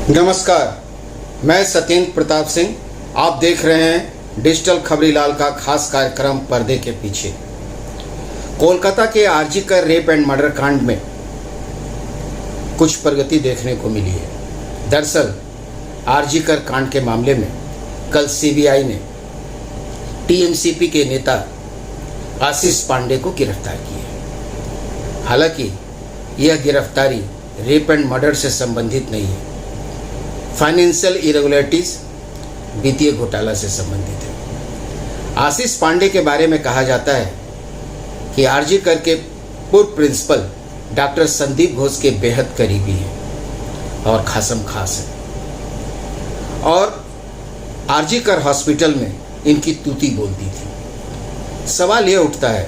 नमस्कार, मैं सत्येंद्र प्रताप सिंह। आप देख रहे हैं डिजिटल खबरीलाल का खास कार्यक्रम पर्दे के पीछे। कोलकाता के आरजीकर रेप एंड मर्डर कांड में कुछ प्रगति देखने को मिली है। दरअसल आरजीकर कांड के मामले में कल सीबीआई ने टीएमसीपी के नेता आशीष पांडे को गिरफ्तार किया है। हालांकि यह गिरफ्तारी रेप एंड मर्डर से संबंधित नहीं है, फाइनेंशियल इरेगुलरिटीज वित्तीय घोटाला से संबंधित है। आशीष पांडे के बारे में कहा जाता है कि आरजीकर के पूर्व प्रिंसिपल डॉक्टर संदीप घोष के बेहद करीबी हैं और खासम खास है, और आरजीकर हॉस्पिटल में इनकी तूती बोलती थी। सवाल यह उठता है,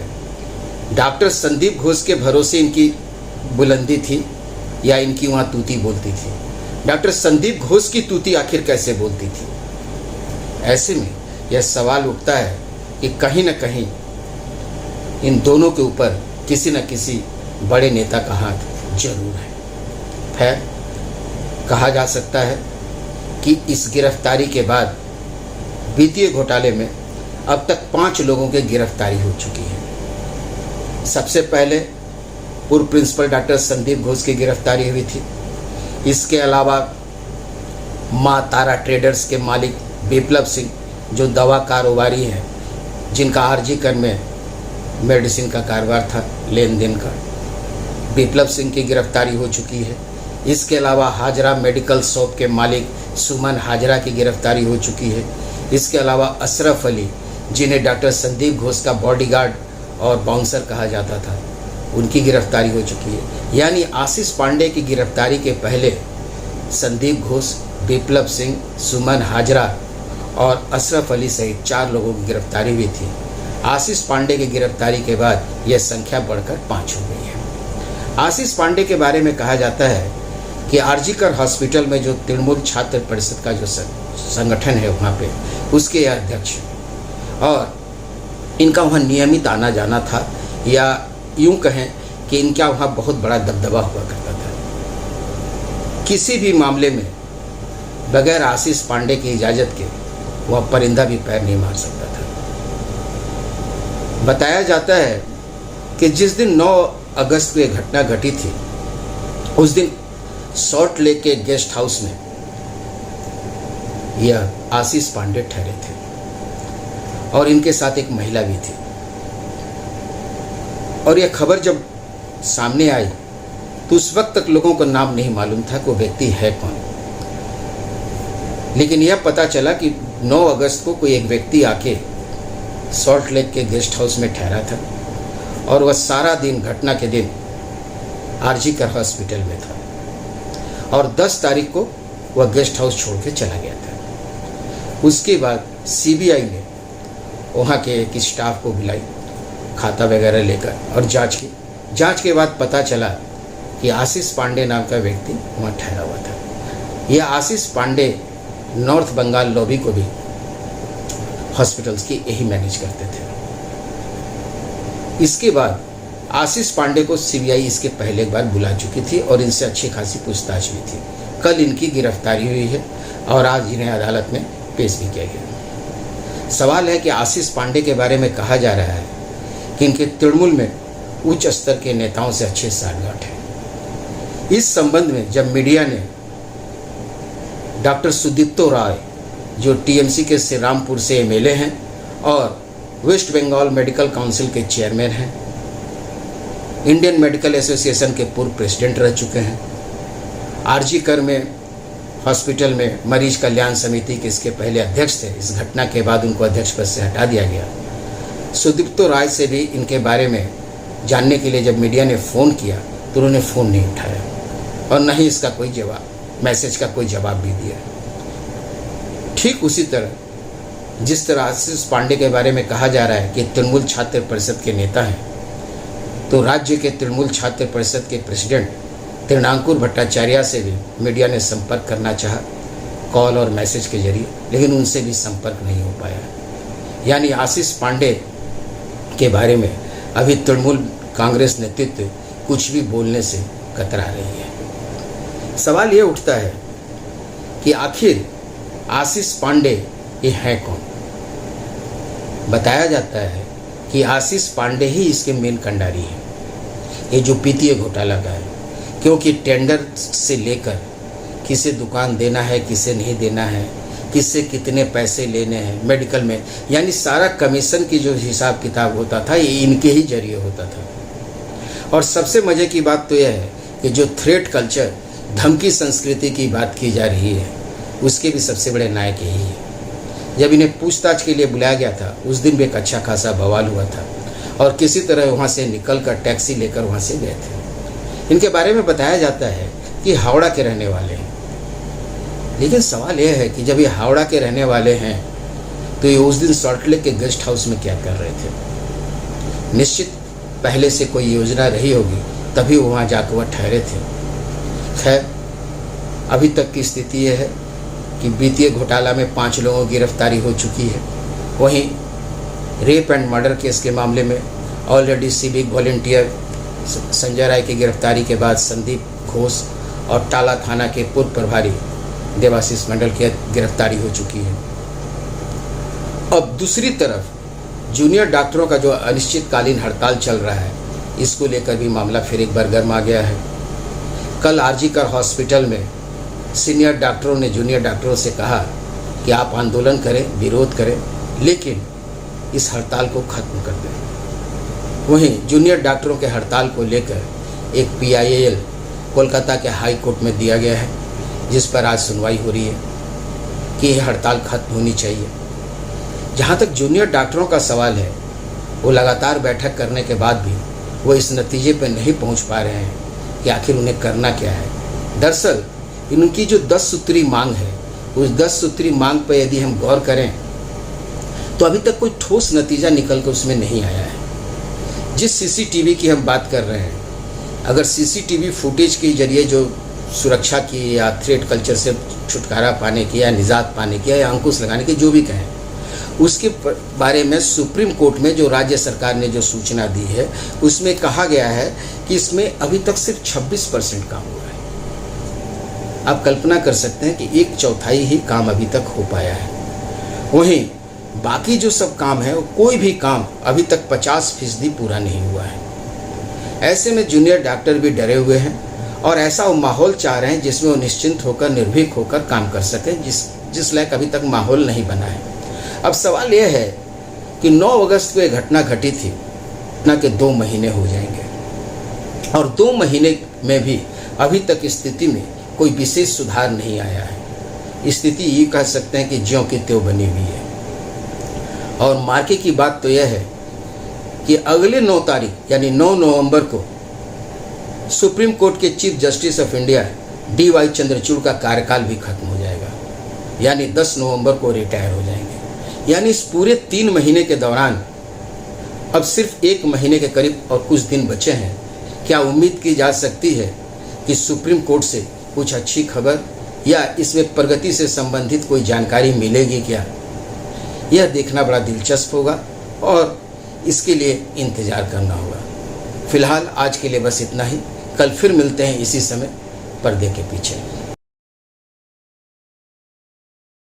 डॉक्टर संदीप घोष के भरोसे इनकी बुलंदी थी या इनकी वहाँ तूती बोलती थी? डॉक्टर संदीप घोष की तूती आखिर कैसे बोलती थी? ऐसे में यह सवाल उठता है कि कहीं न कहीं इन दोनों के ऊपर किसी न किसी बड़े नेता का हाथ जरूर है। खैर, कहा जा सकता है कि इस गिरफ्तारी के बाद वित्तीय घोटाले में अब तक 5 लोगों की गिरफ्तारी हो चुकी है। सबसे पहले पूर्व प्रिंसिपल डॉक्टर संदीप घोष की गिरफ्तारी हुई थी। इसके अलावा माँ तारा ट्रेडर्स के मालिक विप्लव सिंह, जो दवा कारोबारी हैं, जिनका आरजीकर में मेडिसिन का कारोबार था, लेन देन का, विप्लव सिंह की गिरफ्तारी हो चुकी है। इसके अलावा हाजरा मेडिकल शॉप के मालिक सुमन हाजरा की गिरफ्तारी हो चुकी है। इसके अलावा अशरफ अली, जिन्हें डॉक्टर संदीप घोष का बॉडीगार्ड और बाउंसर कहा जाता था, उनकी गिरफ्तारी हो चुकी है। यानी आशीष पांडे की गिरफ्तारी के पहले संदीप घोष, विप्लव सिंह, सुमन हाजरा और अशरफ अली सहित 4 लोगों की गिरफ्तारी हुई थी। आशीष पांडे की गिरफ्तारी के बाद यह संख्या बढ़कर 5 हो गई है। आशीष पांडे के बारे में कहा जाता है कि आरजीकर हॉस्पिटल में जो तृणमूल छात्र परिषद का जो संगठन है वहाँ पे, उसके अध्यक्ष, और इनका वहाँ नियमित आना जाना था, या यूं कहें कि इनका वहाँ बहुत बड़ा दबदबा हुआ करता था। किसी भी मामले में बगैर आशीष पांडे की इजाज़त के वह परिंदा भी पैर नहीं मार सकता था। बताया जाता है कि जिस दिन 9 अगस्त को यह घटना घटी थी, उस दिन सॉल्ट लेक के गेस्ट हाउस में यह आशीष पांडे ठहरे थे और इनके साथ एक महिला भी थी। और यह खबर जब सामने आई तो उस वक्त तक लोगों को नाम नहीं मालूम था कि वो व्यक्ति है कौन। लेकिन यह पता चला कि 9 अगस्त को कोई एक व्यक्ति आके सॉल्ट लेक के गेस्ट हाउस में ठहरा था और वह सारा दिन, घटना के दिन, आरजीकर हॉस्पिटल में था और 10 तारीख को वह गेस्ट हाउस छोड़ के चला गया था। उसके बाद सीबीआई ने वहाँ के एक स्टाफ को बुलाई, खाता वगैरह लेकर, और जांच के बाद पता चला कि आशीष पांडे नाम का व्यक्ति वहाँ ठहरा हुआ था। यह आशीष पांडे नॉर्थ बंगाल लॉबी को भी हॉस्पिटल्स की यही मैनेज करते थे। इसके बाद आशीष पांडे को सीबीआई इसके पहले एक बार बुला चुकी थी और इनसे अच्छी खासी पूछताछ भी थी। कल इनकी गिरफ्तारी हुई है और आज इन्हें अदालत में पेश भी किया गया। सवाल है कि आशीष पांडे के बारे में कहा जा रहा है कि इनके तृणमूल में उच्च स्तर के नेताओं से अच्छे साठगांठ है। इस संबंध में जब मीडिया ने डॉक्टर सुदीप्तो राय, जो टीएमसी के श्रीरामपुर से एमएलए हैं और वेस्ट बंगाल मेडिकल काउंसिल के चेयरमैन हैं, इंडियन मेडिकल एसोसिएशन के पूर्व प्रेसिडेंट रह चुके हैं, आरजीकर में हॉस्पिटल में मरीज कल्याण समिति के इसके पहले अध्यक्ष थे, इस घटना के बाद उनको अध्यक्ष पद से हटा दिया गया। सुदीप्तो राय से भी इनके बारे में जानने के लिए जब मीडिया ने फ़ोन किया तो उन्होंने फ़ोन नहीं उठाया और न ही इसका कोई जवाब, मैसेज का कोई जवाब भी दिया। ठीक उसी तरह जिस तरह आशीष पांडे के बारे में कहा जा रहा है कि तृणमूल छात्र परिषद के नेता हैं, तो राज्य के तृणमूल छात्र परिषद के प्रेसिडेंट तृणांकुर भट्टाचार्य से भी मीडिया ने संपर्क करना चाहा, कॉल और मैसेज के जरिए, लेकिन उनसे भी संपर्क नहीं हो पाया। यानी आशीष पांडे के बारे में अभी तृणमूल कांग्रेस नेतृत्व कुछ भी बोलने से कतरा रही है। सवाल ये उठता है कि आखिर आशीष पांडे ये है कौन। बताया जाता है कि आशीष पांडे ही इसके मेन कंडारी है, ये जो वित्तीय घोटाला का है, क्योंकि टेंडर से लेकर किसे दुकान देना है, किसे नहीं देना है, किससे कितने पैसे लेने हैं मेडिकल में, यानी सारा कमीशन की जो हिसाब किताब होता था ये इनके ही जरिए होता था। और सबसे मज़े की बात तो यह है कि जो थ्रेट कल्चर, धमकी संस्कृति की बात की जा रही है, उसके भी सबसे बड़े नायक यही है। जब इन्हें पूछताछ के लिए बुलाया गया था उस दिन भी एक अच्छा खासा बवाल हुआ था और किसी तरह वहाँ से निकलकर टैक्सी लेकर वहाँ से गए थे। इनके बारे में बताया जाता है कि हावड़ा के रहने वाले हैं, लेकिन सवाल यह है कि जब ये हावड़ा के रहने वाले हैं तो ये उस दिन सॉल्टलेक के गेस्ट हाउस में क्या कर रहे थे। निश्चित पहले से कोई योजना रही होगी तभी वहाँ जाकर वह ठहरे थे। खैर, अभी तक की स्थिति यह है कि वित्तीय घोटाला में 5 लोगों की गिरफ्तारी हो चुकी है। वहीं रेप एंड मर्डर केस के मामले में already civic volunteer Sanjay Rai की गिरफ्तारी के बाद संदीप घोष और टाला थाना के पूर्व प्रभारी देवाशीष मंडल की गिरफ्तारी हो चुकी है। अब दूसरी तरफ जूनियर डॉक्टरों का जो अनिश्चितकालीन हड़ताल चल रहा है, इसको लेकर भी मामला फिर एक बार गर्म आ गया है। कल आरजीकर हॉस्पिटल में सीनियर डॉक्टरों ने जूनियर डॉक्टरों से कहा कि आप आंदोलन करें, विरोध करें, लेकिन इस हड़ताल को ख़त्म कर दें। वहीं जूनियर डॉक्टरों के हड़ताल को लेकर एक PIL कोलकाता के हाई कोर्ट में दिया गया है, जिस पर आज सुनवाई हो रही है कि यह हड़ताल खत्म होनी चाहिए। जहाँ तक जूनियर डॉक्टरों का सवाल है, वो लगातार बैठक करने के बाद भी वो इस नतीजे पर नहीं पहुँच पा रहे हैं कि आखिर उन्हें करना क्या है। दरअसल इनकी जो 10 सूत्री मांग है, उस 10 सूत्री मांग पर यदि हम गौर करें तो अभी तक कोई ठोस नतीजा निकल कर उसमें नहीं आया है। जिस CCTV की हम बात कर रहे हैं, अगर CCTV फुटेज के जरिए जो सुरक्षा की या थ्रेट कल्चर से छुटकारा पाने की या निजात पाने की या अंकुश लगाने की जो भी कहें, उसके बारे में सुप्रीम कोर्ट में जो राज्य सरकार ने जो सूचना दी है उसमें कहा गया है कि इसमें अभी तक सिर्फ 26% काम हुआ है। आप कल्पना कर सकते हैं कि 1/4 ही काम अभी तक हो पाया है। वहीं बाकी जो सब काम है, कोई भी काम अभी तक 50% पूरा नहीं हुआ है। ऐसे में जूनियर डॉक्टर भी डरे हुए हैं और ऐसा वो माहौल चाह रहे हैं जिसमें वो निश्चिंत होकर, निर्भीक होकर काम कर सकें, जिस लायक अभी तक माहौल नहीं बना है। अब सवाल यह है कि 9 अगस्त को यह घटना घटी थी, घटना के 2 महीने हो जाएंगे और 2 महीने में भी अभी तक स्थिति में कोई विशेष सुधार नहीं आया है। स्थिति ये कह सकते हैं कि ज्यों की त्यों बनी हुई है। और मार्के की बात तो यह है कि अगले 9 तारीख यानी 9 नवंबर को सुप्रीम कोर्ट के chief justice of India DY Chandrachud का कार्यकाल भी खत्म हो जाएगा, यानी 10 नवंबर को रिटायर हो जाएंगे। यानी इस पूरे 3 महीने के दौरान अब सिर्फ 1 महीने के करीब और कुछ दिन बचे हैं। क्या उम्मीद की जा सकती है कि सुप्रीम कोर्ट से कुछ अच्छी खबर या इसमें प्रगति से संबंधित कोई जानकारी मिलेगी क्या? यह देखना बड़ा दिलचस्प होगा और इसके लिए इंतज़ार करना होगा। फिलहाल आज के लिए बस इतना ही। कल फिर मिलते हैं इसी समय पर्दे के पीछे।